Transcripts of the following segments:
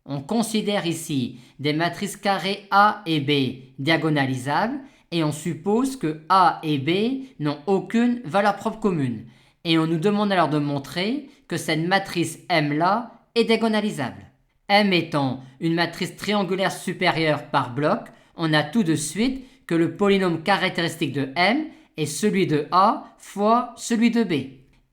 On considère ici des matrices carrées A et B diagonalisables et on suppose que A et B n'ont aucune valeur propre commune. Et on nous demande alors de montrer que cette matrice M-là est diagonalisable. M étant une matrice triangulaire supérieure par bloc, on a tout de suite que le polynôme caractéristique de M est celui de A fois celui de B.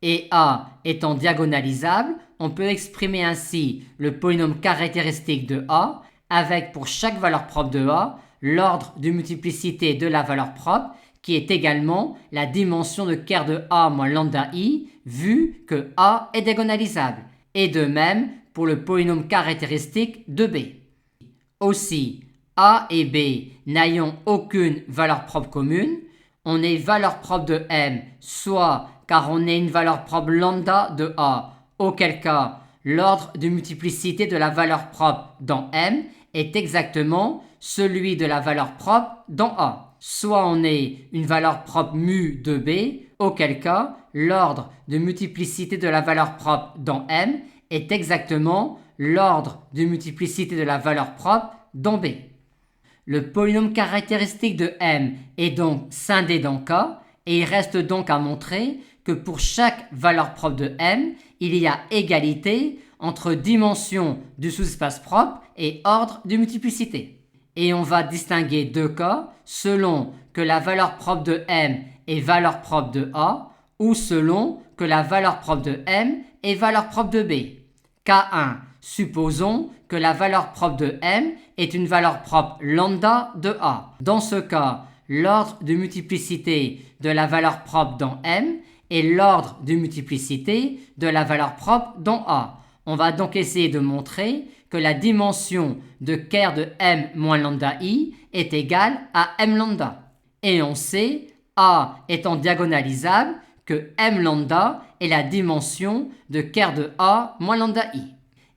Et A étant diagonalisable, on peut exprimer ainsi le polynôme caractéristique de A avec pour chaque valeur propre de A l'ordre de multiplicité de la valeur propre qui est également la dimension de ker de A moins lambda I vu que A est diagonalisable. Et de même pour le polynôme caractéristique de B. Aussi, A et B n'ayant aucune valeur propre commune, on est valeur propre de M soit car on est une valeur propre lambda de A, auquel cas l'ordre de multiplicité de la valeur propre dans M est exactement celui de la valeur propre dans A. Soit on est une valeur propre mu de B, auquel cas l'ordre de multiplicité de la valeur propre dans M est exactement l'ordre de multiplicité de la valeur propre dans B. Le polynôme caractéristique de M est donc scindé dans K et il reste donc à montrer que pour chaque valeur propre de M, il y a égalité entre dimension du sous-espace propre et ordre de multiplicité. Et on va distinguer deux cas selon que la valeur propre de M est valeur propre de A ou selon que la valeur propre de M est valeur propre de B. K1, supposons que la valeur propre de M est une valeur propre lambda de A. Dans ce cas, l'ordre de multiplicité de la valeur propre dans M est l'ordre de multiplicité de la valeur propre dans A. On va donc essayer de montrer que la dimension de ker de M moins lambda I est égale à M lambda. Et on sait, A étant diagonalisable, que M lambda est la dimension de ker de A moins lambda I.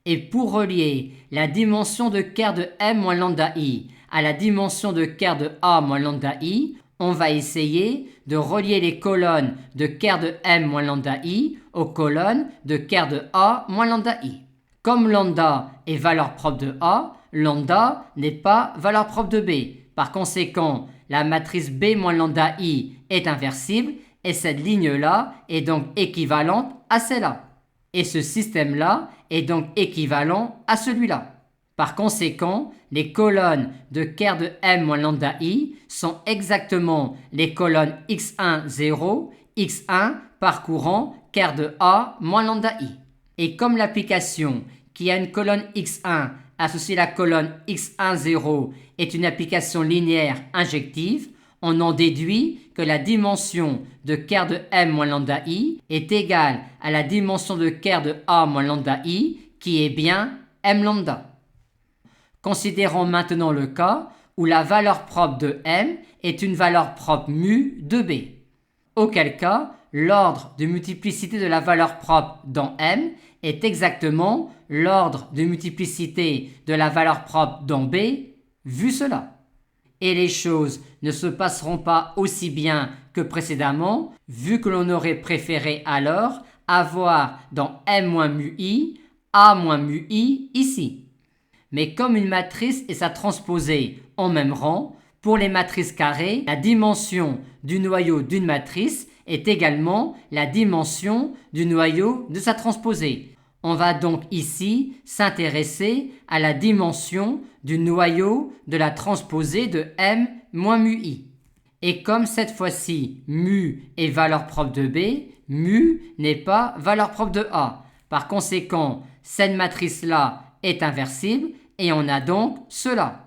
Et pour relier la dimension de ker de M moins lambda I à la dimension de ker de A moins lambda I, on va essayer de relier les colonnes de ker de M moins lambda I aux colonnes de ker de A moins lambda I. Comme lambda est valeur propre de A, lambda n'est pas valeur propre de B. Par conséquent, la matrice B moins lambda I est inversible et cette ligne-là est donc équivalente à celle-là. Et ce système-là est donc équivalent à celui-là. Par conséquent, les colonnes de ker de M moins lambda I sont exactement les colonnes x1, 0, x1 parcourant ker de A moins lambda I. Et comme l'application qui a une colonne x1 associée à la colonne x1, 0 est une application linéaire injective, on en déduit que la dimension de ker de M moins lambda I est égale à la dimension de ker de A moins lambda I qui est bien M lambda. Considérons maintenant le cas où la valeur propre de M est une valeur propre mu de B. Auquel cas, l'ordre de multiplicité de la valeur propre dans M est exactement l'ordre de multiplicité de la valeur propre dans B, vu cela. Et les choses ne se passeront pas aussi bien que précédemment, vu que l'on aurait préféré alors avoir dans M moins mu I, A moins mu I ici. Mais comme une matrice et sa transposée en même rang, pour les matrices carrées, la dimension du noyau d'une matrice est également la dimension du noyau de sa transposée. On va donc ici s'intéresser à la dimension du noyau de la transposée de M moins mu I. Et comme cette fois-ci mu est valeur propre de B, mu n'est pas valeur propre de A. Par conséquent, cette matrice-là est inversible et on a donc cela.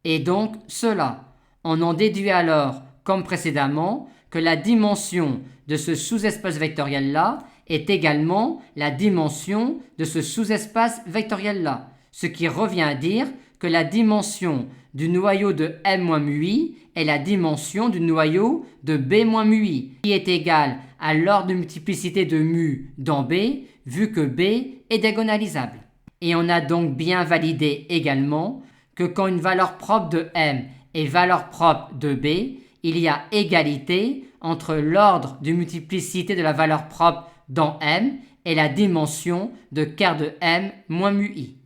Et donc cela. On en déduit alors, comme précédemment, que la dimension de ce sous-espace vectoriel-là est également la dimension de ce sous-espace vectoriel-là, ce qui revient à dire que la dimension du noyau de M moins mu I est la dimension du noyau de B moins mu I, qui est égale à l'ordre de multiplicité de mu dans B, vu que B est diagonalisable. Et on a donc bien validé également que quand une valeur propre de M est valeur propre de B, il y a égalité entre l'ordre de multiplicité de la valeur propre dans M et la dimension de ker de M moins mu I.